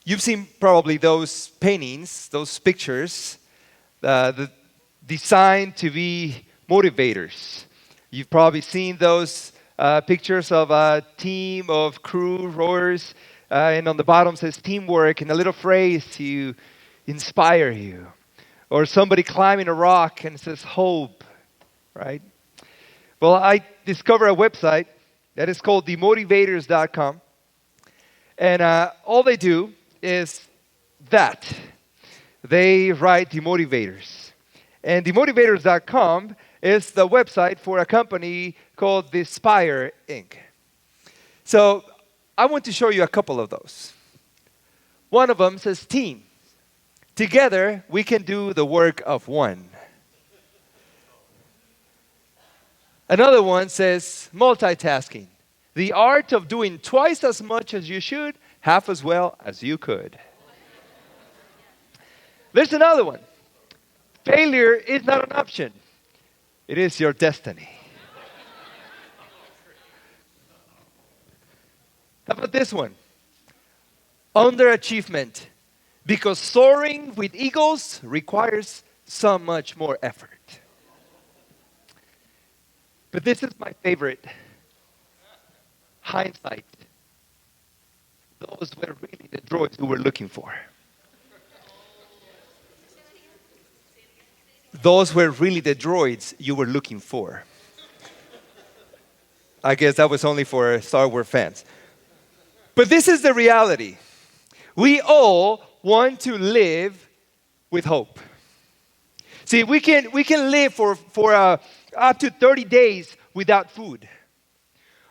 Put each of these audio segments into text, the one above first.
You've seen probably those paintings, those pictures, designed to be motivators. You've probably seen those pictures of a team of crew rowers, and on the bottom says teamwork, and a little phrase to inspire you. Or somebody climbing a rock and it says hope, right? Well, I discovered a website that is called themotivators.com. And all they do is that. They write demotivators. And demotivators.com is the website for a company called the Spire Inc. So I want to show you a couple of those. One of them says team. Together, we can do the work of one. Another one says multitasking. The art of doing twice as much as you should, half as well as you could. There's another one. Failure is not an option. It is your destiny. How about this one? Underachievement. Because soaring with eagles requires so much more effort. But this is my favorite. Hindsight. Those were really the droids we were looking for. Those were really the droids you were looking for. I guess that was only for Star Wars fans. But this is the reality. We all want to live with hope. See, we can live for up to 30 days without food.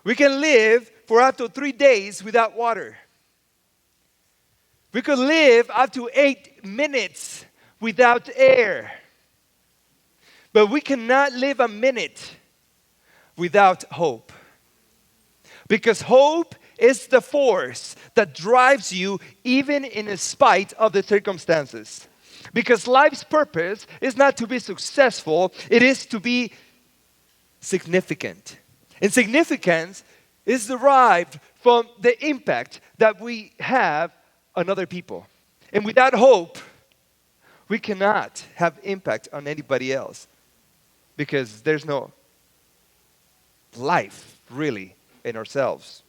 We can live for up to 3 days without water. We could live up to 8 minutes without air. But we cannot live a minute without hope. Because hope is the force that drives you even in spite of the circumstances. Because life's purpose is not to be successful, it is to be significant. And significance is derived from the impact that we have on other people. And without hope, we cannot have impact on anybody else. Because there's no life, really, in ourselves.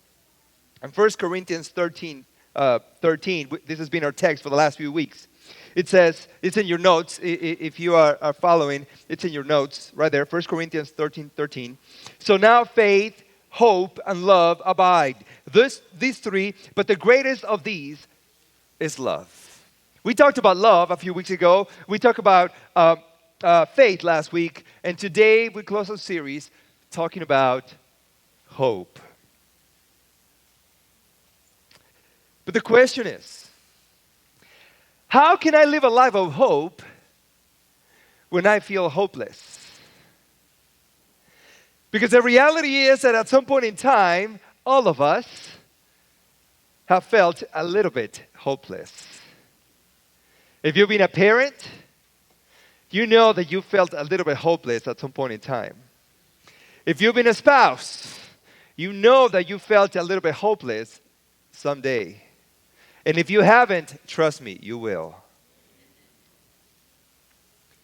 In 1 Corinthians 13, this has been our text for the last few weeks. It says, it's in your notes, if you are following, it's in your notes, right there, 1 Corinthians 13. So now faith, hope, and love abide. These three, but the greatest of these is love. We talked about love a few weeks ago. We talked about faith last week. And today we close our series talking about hope. But the question is, how can I live a life of hope when I feel hopeless? Because the reality is that at some point in time, all of us have felt a little bit hopeless. If you've been a parent, you know that you felt a little bit hopeless at some point in time. If you've been a spouse, you know that you felt a little bit hopeless someday. And if you haven't, trust me, you will.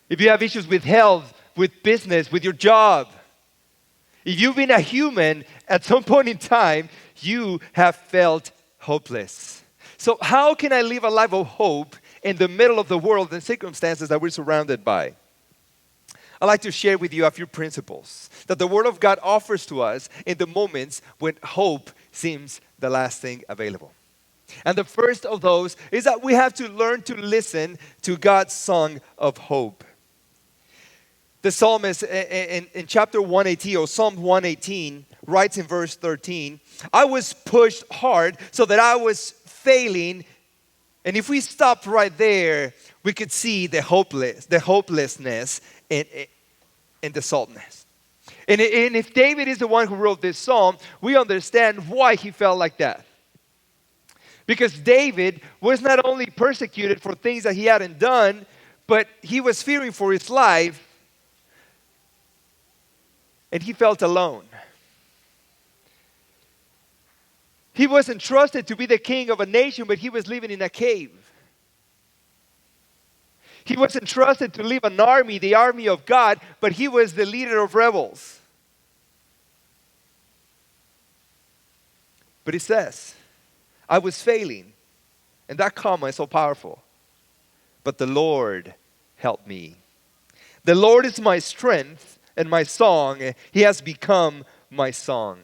If you have issues with health, with business, with your job, if you've been a human, at some point in time, you have felt hopeless. So how can I live a life of hope in the middle of the world and circumstances that we're surrounded by? I'd like to share with you a few principles that the Word of God offers to us in the moments when hope seems the last thing available. And the first of those is that we have to learn to listen to God's song of hope. The psalmist in chapter 118, or Psalm 118, writes in verse 13, I was pushed hard so that I was failing. And if we stopped right there, we could see the hopelessness in the psalmist. And if David is the one who wrote this psalm, we understand why he felt like that. Because David was not only persecuted for things that he hadn't done, but he was fearing for his life, and he felt alone. He wasn't trusted to be the king of a nation, but he was living in a cave. He wasn't trusted to lead an army, the army of God, but he was the leader of rebels. But it says, I was failing. And that comma is so powerful. But the Lord helped me. The Lord is my strength and my song. He has become my song.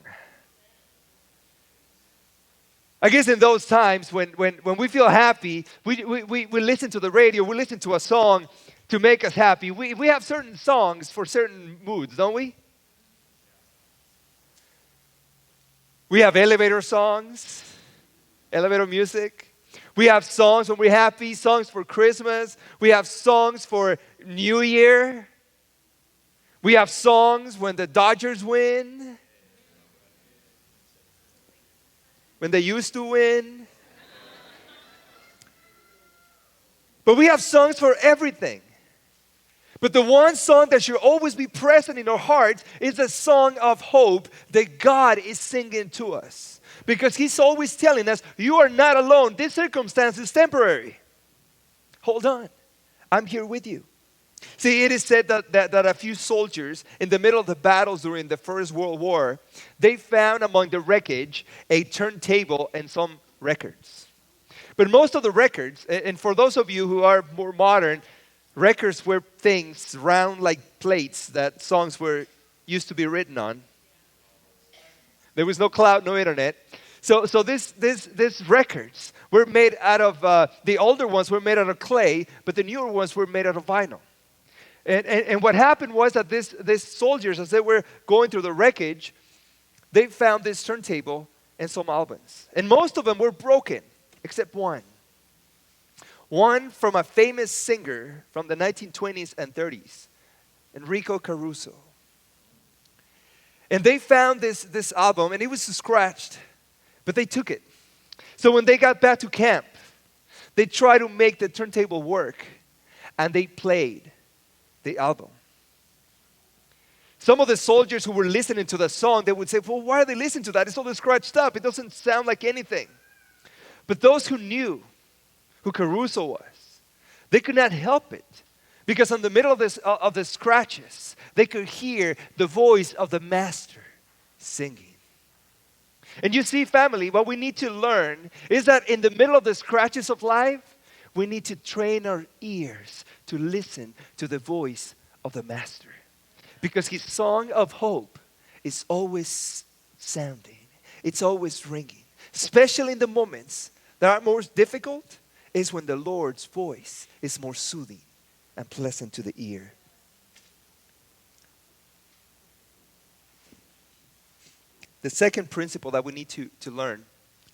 I guess in those times when we feel happy, we listen to the radio, we listen to a song to make us happy. We have certain songs for certain moods, don't we? We have elevator songs, elevator music. We have songs when we're happy, songs for Christmas. We have songs for New Year. We have songs when the Dodgers win. When they used to win. But we have songs for everything. But the one song that should always be present in our hearts is a song of hope that God is singing to us. Because He's always telling us, you are not alone. This circumstance is temporary. Hold on. I'm here with you. See, it is said that a few soldiers in the middle of the battles during the First World War, they found among the wreckage a turntable and some records. But most of the records, and for those of you who are more modern, records were things round like plates that songs were used to be written on. There was no cloud, no internet. So these records were made out of, the older ones were made out of clay, but the newer ones were made out of vinyl. And what happened was that these soldiers, as they were going through the wreckage, they found this turntable and some albums. And most of them were broken, except one. One from a famous singer from the 1920s and 30s, Enrico Caruso. And they found this album, and it was scratched, but they took it. So when they got back to camp, they tried to make the turntable work, and they played the album. Some of the soldiers who were listening to the song, they would say, well, why are they listening to that? It's all scratched up. It doesn't sound like anything. But those who knew who Caruso was, they could not help it. Because in the middle of the scratches, they could hear the voice of the master singing. And you see, family, what we need to learn is that in the middle of the scratches of life, we need to train our ears to listen to the voice of the master. Because his song of hope is always sounding. It's always ringing. Especially in the moments that are most difficult, is when the Lord's voice is more soothing and pleasant to the ear. The second principle that we need to learn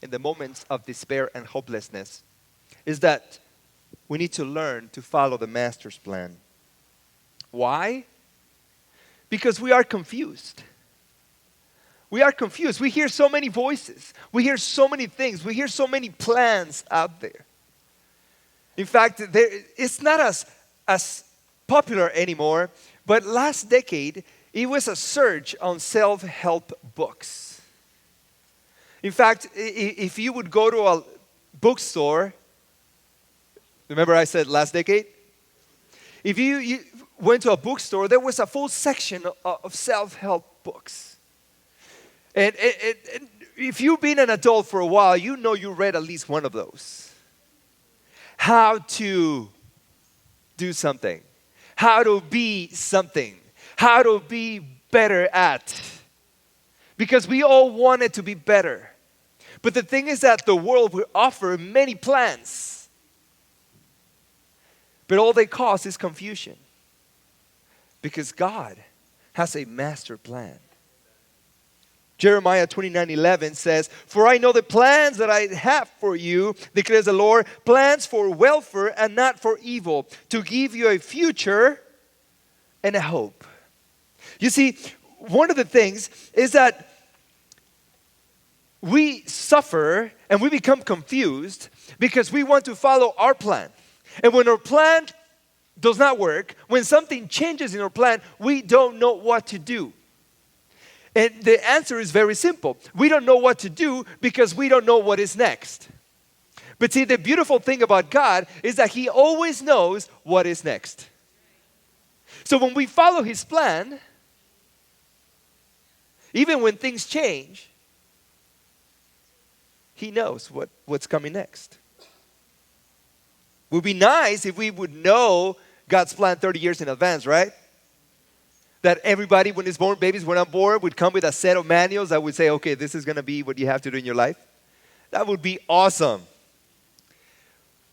in the moments of despair and hopelessness is that we need to learn to follow the Master's plan. Why? Because we are confused. We are confused. We hear so many voices. We hear so many things. We hear so many plans out there. In fact, it's not as popular anymore, but last decade, it was a surge on self-help books. In fact, if you would go to a bookstore, remember I said last decade? If you went to a bookstore, there was a full section of self-help books. And if you've been an adult for a while, you know you read at least one of those. How to do something. How to be something. How to be better at. Because we all wanted to be better. But the thing is that the world will offer many plans. But all they cause is confusion. Because God has a master plan. Jeremiah 29:11 says, "For I know the plans that I have for you, declares the Lord, plans for welfare and not for evil, to give you a future and a hope." You see, one of the things is that we suffer and we become confused because we want to follow our plan. And when our plan does not work, when something changes in our plan, we don't know what to do. And the answer is very simple. We don't know what to do because we don't know what is next. But see, the beautiful thing about God is that He always knows what is next. So when we follow His plan, even when things change, He knows what's coming next. It would be nice if we would know God's plan 30 years in advance, right? That everybody, when it's born, babies when on board, would come with a set of manuals that would say, okay, this is going to be what you have to do in your life. That would be awesome.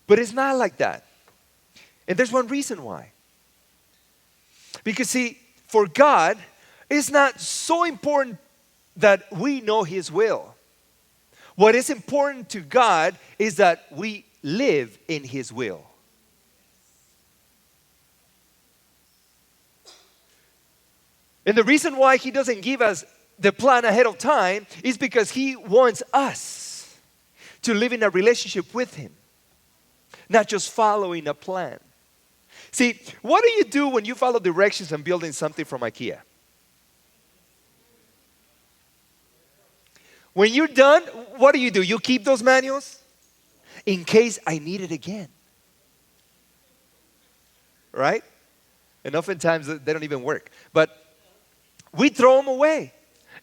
But it's not like that. And there's one reason why. Because see, for God, it's not so important that we know His will. What is important to God is that we live in His will. And the reason why He doesn't give us the plan ahead of time is because He wants us to live in a relationship with Him, not just following a plan. See, what do you do when you follow directions and building something from IKEA? When you're done, what do? You keep those manuals in case I need it again. Right? And oftentimes they don't even work. But we throw them away.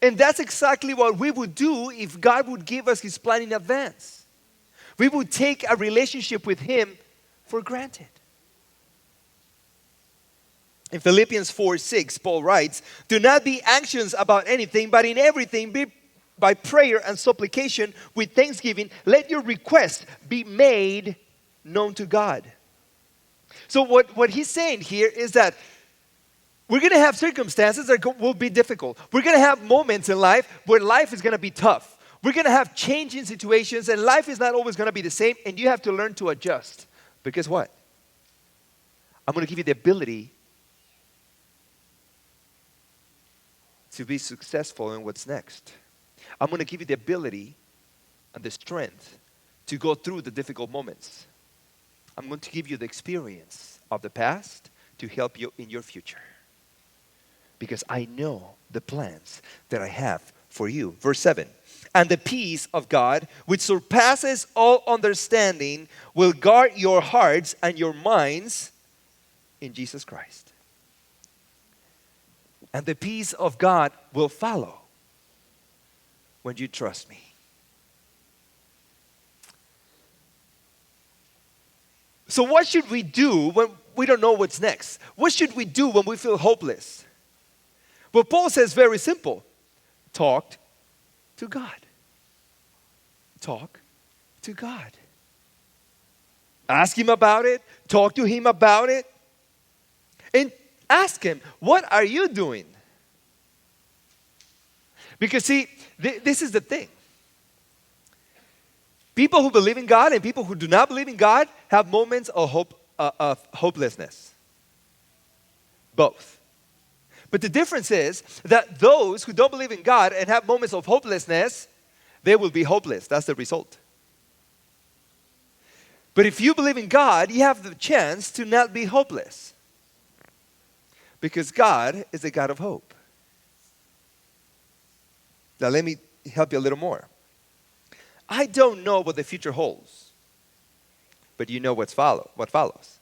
And that's exactly what we would do if God would give us His plan in advance. We would take a relationship with Him for granted. In Philippians 4:6, Paul writes, "Do not be anxious about anything, but in everything by prayer and supplication with thanksgiving, let your requests be made known to God." So what he's saying here is that we're going to have circumstances that will be difficult. We're going to have moments in life where life is going to be tough. We're going to have changing situations, and life is not always going to be the same, and you have to learn to adjust. Because what? I'm going to give you the ability to be successful in what's next. I'm going to give you the ability and the strength to go through the difficult moments. I'm going to give you the experience of the past to help you in your future. Because I know the plans that I have for you. Verse 7. And the peace of God, which surpasses all understanding, will guard your hearts and your minds in Jesus Christ. And the peace of God will follow when you trust me. So what should we do when we don't know what's next? What should we do when we feel hopeless? Well, Paul says very simple. Talk to God. Talk to God. Ask Him about it. Talk to Him about it. And ask Him, what are you doing? Because see, this is the thing. People who believe in God and people who do not believe in God have moments of hopelessness. Both. But the difference is that those who don't believe in God and have moments of hopelessness, they will be hopeless. That's the result. But if you believe in God, you have the chance to not be hopeless. Because God is a God of hope. Now let me help you a little more. I don't know what the future holds. But you know what follows.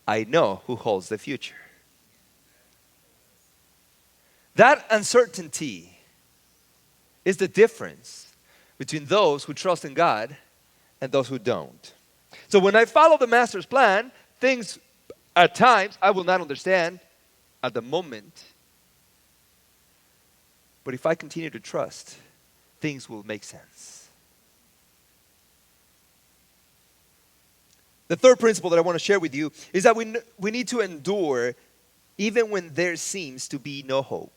I know who holds the future. That uncertainty is the difference between those who trust in God and those who don't. So when I follow the Master's plan, things at times I will not understand at the moment. But if I continue to trust, things will make sense. The third principle that I want to share with you is that we need to endure even when there seems to be no hope.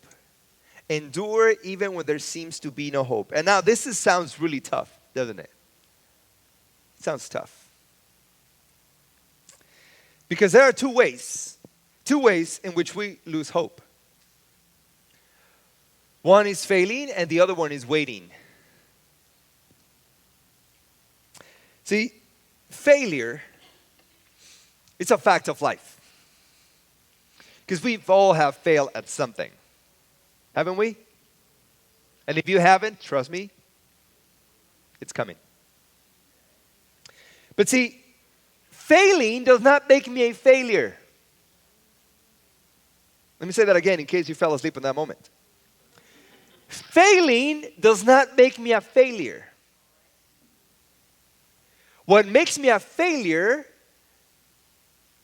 Endure even when there seems to be no hope. And now sounds really tough, doesn't it? It sounds tough. Because there are two ways in which we lose hope. One is failing and the other one is waiting. See, failure, it's a fact of life. Because we all have failed at something. Haven't we? And if you haven't, trust me, it's coming. But see, failing does not make me a failure. Let me say that again in case you fell asleep in that moment. Failing does not make me a failure. What makes me a failure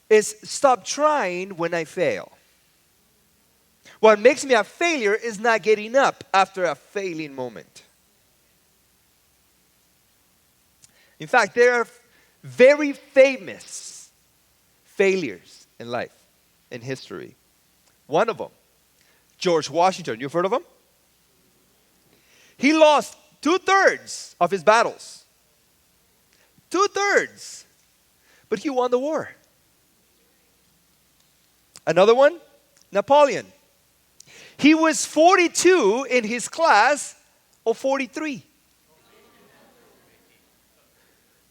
is stop trying when I fail. What makes me a failure is not getting up after a failing moment. In fact, there are very famous failures in life, in history. One of them, George Washington. You've heard of him? He lost 2/3 of his battles. 2/3. But he won the war. Another one, Napoleon. He was 42 in his class of 43.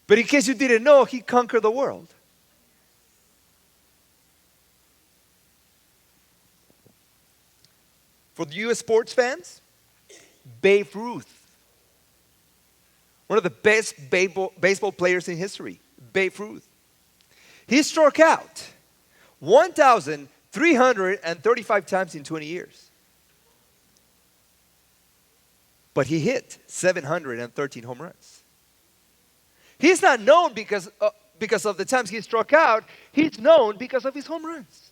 But in case you didn't know, he conquered the world. For the U.S. sports fans, Babe Ruth. One of the best baseball players in history, Babe Ruth. He struck out 1,335 times in 20 years. But he hit 713 home runs. He's not known because of the times he struck out. He's known because of his home runs.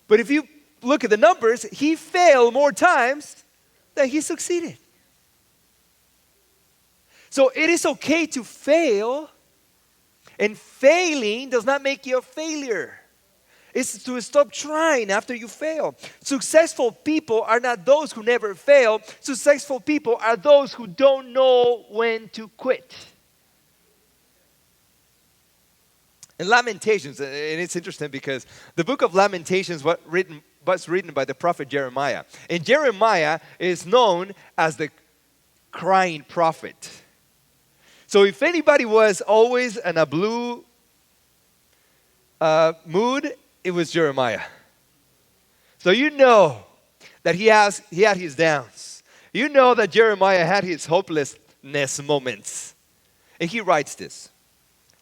But if you look at the numbers, he failed more times than he succeeded. So it is okay to fail, and failing does not make you a failure. It's to stop trying after you fail. Successful people are not those who never fail. Successful people are those who don't know when to quit. In Lamentations, and it's interesting because the book of Lamentations was written by the prophet Jeremiah. And Jeremiah is known as the crying prophet. So if anybody was always in a blue mood, it was Jeremiah. So you know that he had his downs. You know that Jeremiah had his hopelessness moments. And he writes this.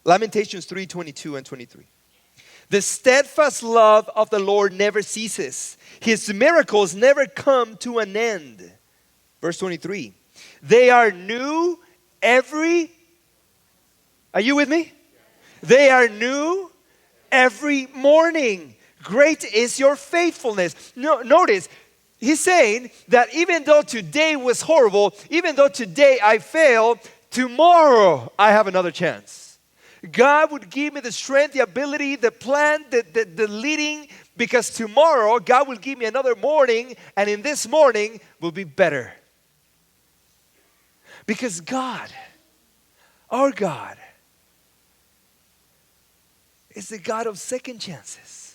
Lamentations 3:22 and 23. The steadfast love of the Lord never ceases. His miracles never come to an end. Verse 23. They are new every... Are you with me? They are new every morning. Great is your faithfulness. No, notice, he's saying that even though today was horrible, even though today I failed, tomorrow I have another chance. God would give me the strength, the ability, the plan, the leading, because tomorrow God will give me another morning, and in this morning will be better. Because God, our God, is the God of second chances,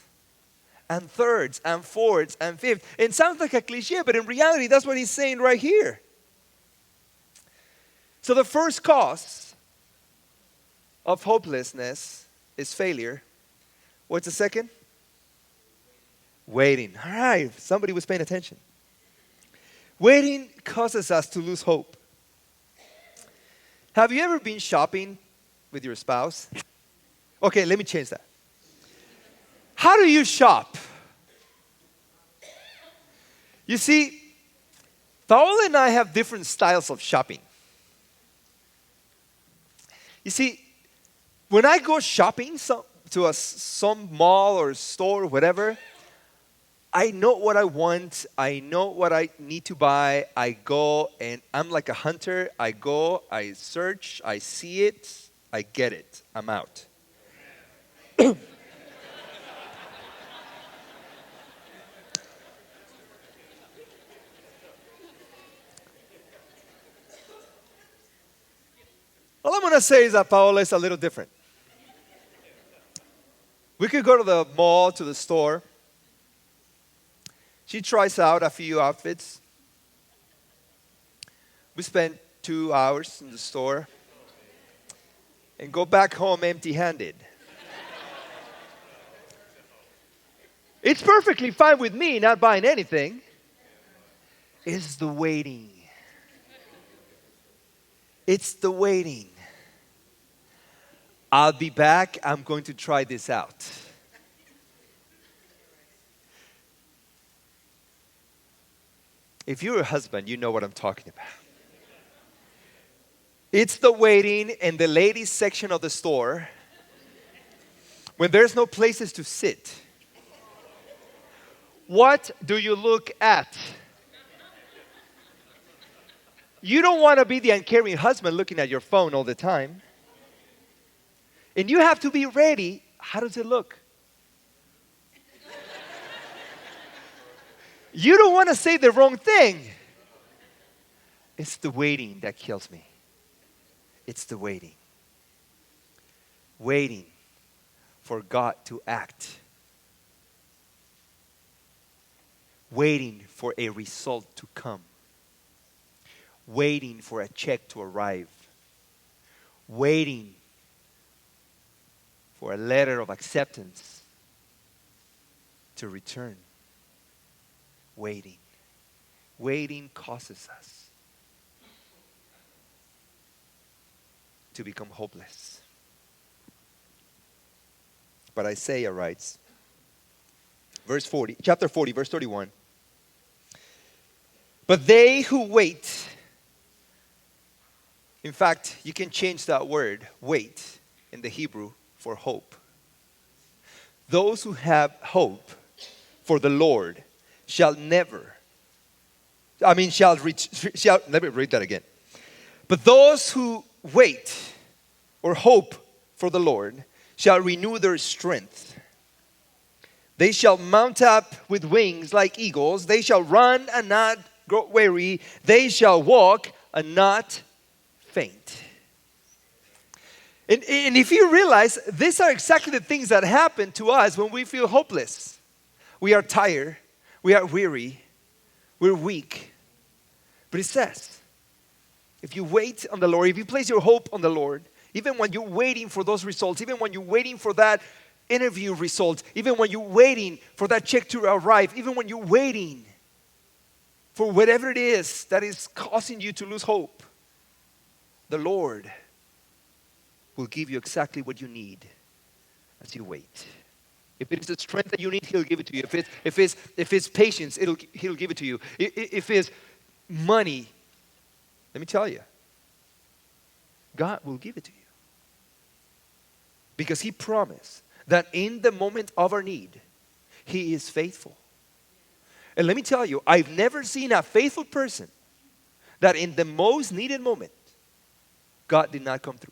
and thirds, and fourths, and fifths. It sounds like a cliche, but in reality, that's what he's saying right here. So the first cause of hopelessness is failure. What's the second? Waiting. All right, somebody was paying attention. Waiting causes us to lose hope. Have you ever been shopping with your spouse? Okay, let me change that. How do you shop? You see, Paola and I have different styles of shopping. You see, when I go shopping to some mall or store or whatever, I know what I want. I know what I need to buy. I go and I'm like a hunter. I go, I search, I see it, I get it. I'm out. All I'm going to say is that Paola is a little different. We could go to the mall, to the store. She tries out a few outfits. We spend 2 hours in the store and go back home empty-handed. It's perfectly fine with me not buying anything. It's the waiting. It's the waiting. I'll be back. I'm going to try this out. If you're a husband, you know what I'm talking about. It's the waiting in the ladies section of the store when there's no places to sit. What do you look at? You don't want to be the uncaring husband looking at your phone all the time. And you have to be ready. How does it look? You don't want to say the wrong thing. It's the waiting that kills me. It's the waiting. Waiting for God to act. Waiting for a result to come. Waiting for a check to arrive. Waiting for a letter of acceptance to return. Waiting. Waiting causes us to become hopeless. But Isaiah writes, chapter 40, verse 31. But they who wait, in fact, you can change that word, wait, in the Hebrew for hope. Those who have hope for the Lord shall let me read that again. But those who wait or hope for the Lord shall renew their strength. They shall mount up with wings like eagles. They shall run and not grow weary. They shall walk and not faint. And if you realize, these are exactly the things that happen to us when we feel hopeless. We are tired. We are weary. We're weak. But it says, if you wait on the Lord, if you place your hope on the Lord, even when you're waiting for those results, even when you're waiting for that interview result, even when you're waiting for that check to arrive, even when you're waiting for whatever it is that is causing you to lose hope, the Lord will give you exactly what you need as you wait. If it is the strength that you need, He'll give it to you. If it's patience, He'll give it to you. If it's money, let me tell you, God will give it to you. Because He promised that in the moment of our need, He is faithful. And let me tell you, I've never seen a faithful person that in the most needed moment, God did not come through.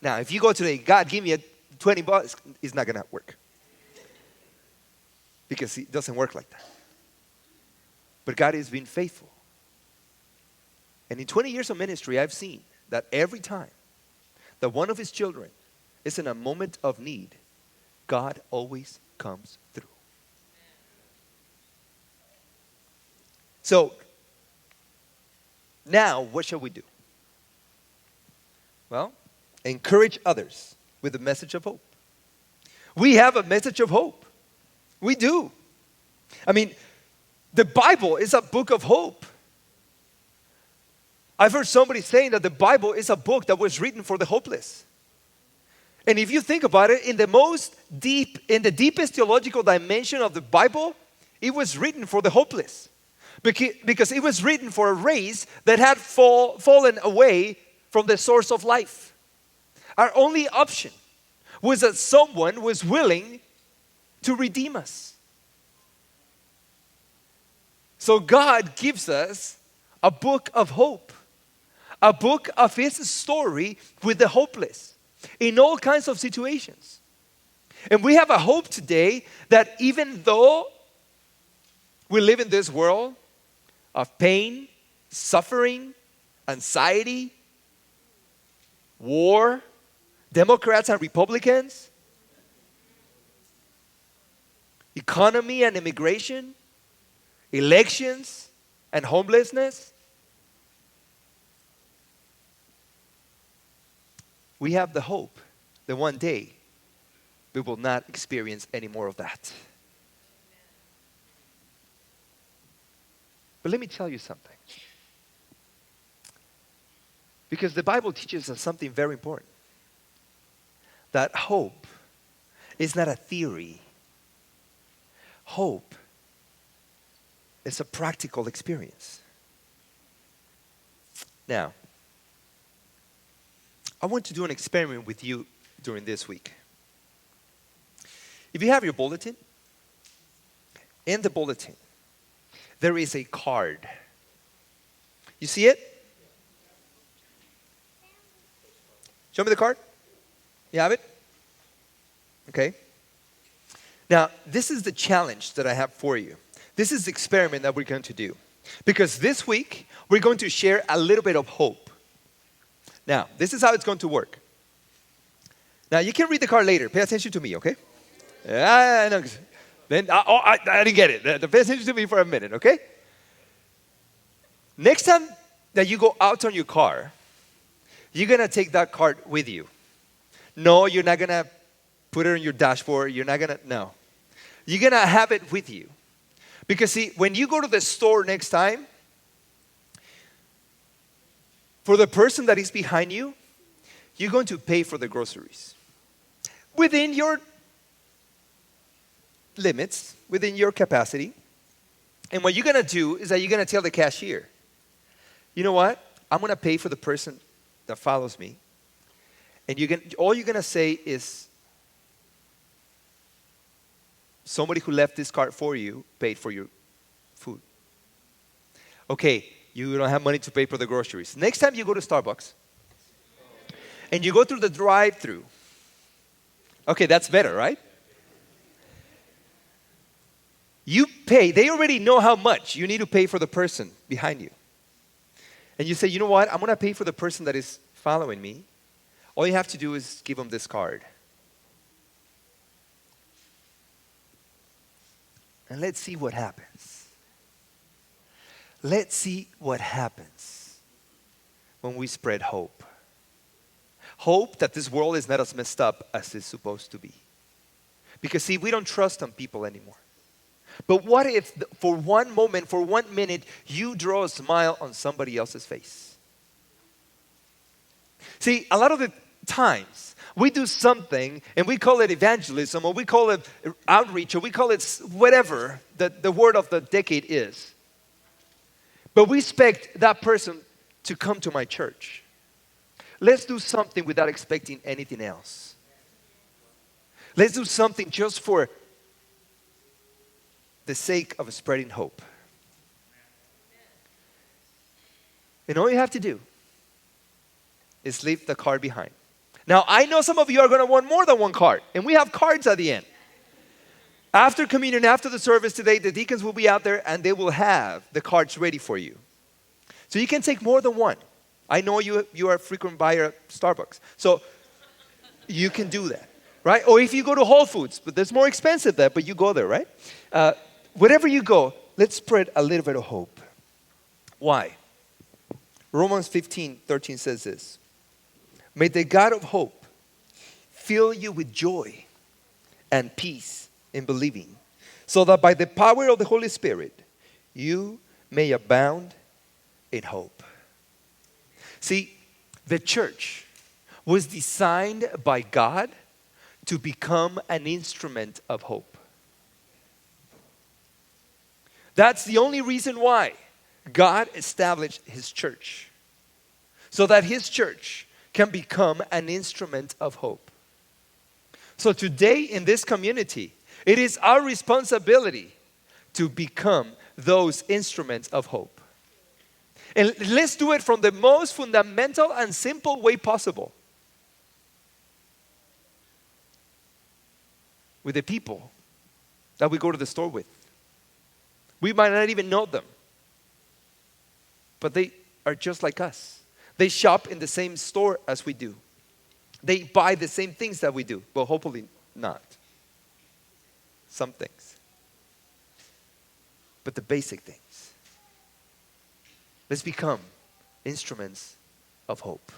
Now, if you go today, God, give me $20, it's not going to work. Because it doesn't work like that. But God has been faithful. And in 20 years of ministry, I've seen that every time that one of His children is in a moment of need, God always comes through. So, now what shall we do? Well, encourage others with a message of hope. We have a message of hope. We do. I mean, the Bible is a book of hope. I've heard somebody saying that the Bible is a book that was written for the hopeless. And if you think about it, in the deepest theological dimension of the Bible, it was written for the hopeless. Because it was written for a race that had fallen away from the source of life. Our only option was that someone was willing to redeem us. So God gives us a book of hope. A book of His story with the hopeless in all kinds of situations. And we have a hope today that even though we live in this world of pain, suffering, anxiety, war, Democrats and Republicans, economy and immigration, elections and homelessness, we have the hope that one day we will not experience any more of that. But let me tell you something. Because the Bible teaches us something very important. That hope is not a theory. Hope is a practical experience. Now, I want to do an experiment with you during this week. If you have your bulletin, in the bulletin, there is a card. You see it? Show me the card. You have it? Okay. Now, this is the challenge that I have for you. This is the experiment that we're going to do. Because this week, we're going to share a little bit of hope. Now, this is how it's going to work. Now, you can read the card later. Pay attention to me, okay? I know. Then, I didn't get it. Pay attention to me for a minute, okay? Next time that you go out on your car, you're going to take that card with you. No, you're not going to put it on your dashboard. You're not going to, no. You're going to have it with you. Because see, when you go to the store next time, for the person that is behind you, you're going to pay for the groceries. Within your limits, within your capacity. And what you're going to do is that you're going to tell the cashier, you know what? I'm going to pay for the person that follows me. And all you're going to say is, somebody who left this card for you paid for your food. Okay, you don't have money to pay for the groceries. Next time you go to Starbucks and you go through the drive-thru. Okay, that's better, right? You pay. They already know how much you need to pay for the person behind you. And you say, you know what? I'm going to pay for the person that is following me. All you have to do is give them this card. And let's see what happens. Let's see what happens when we spread hope. Hope that this world is not as messed up as it's supposed to be. Because see, we don't trust on people anymore. But what if for one moment, for 1 minute, you draw a smile on somebody else's face? See, a lot of the times, we do something and we call it evangelism, or we call it outreach, or we call it whatever the word of the decade is. But we expect that person to come to my church. Let's do something without expecting anything else. Let's do something just for the sake of spreading hope. And all you have to do is leave the card behind. Now, I know some of you are going to want more than one card, and we have cards at the end. After communion, after the service today, the deacons will be out there and they will have the cards ready for you. So you can take more than one. I know you are a frequent buyer at Starbucks, so you can do that, right? Or if you go to Whole Foods, but that's more expensive there, but you go there, right? Wherever you go, let's spread a little bit of hope. Why? Romans 15:13 says this. May the God of hope fill you with joy and peace in believing, so that by the power of the Holy Spirit, you may abound in hope. See, the church was designed by God to become an instrument of hope. That's the only reason why God established His church, so that His church can become an instrument of hope. So today in this community, it is our responsibility to become those instruments of hope. And let's do it from the most fundamental and simple way possible. With the people that we go to the store with. We might not even know them, but they are just like us. They shop in the same store as we do. They buy the same things that we do, but hopefully not. Some things. But the basic things. Let's become instruments of hope.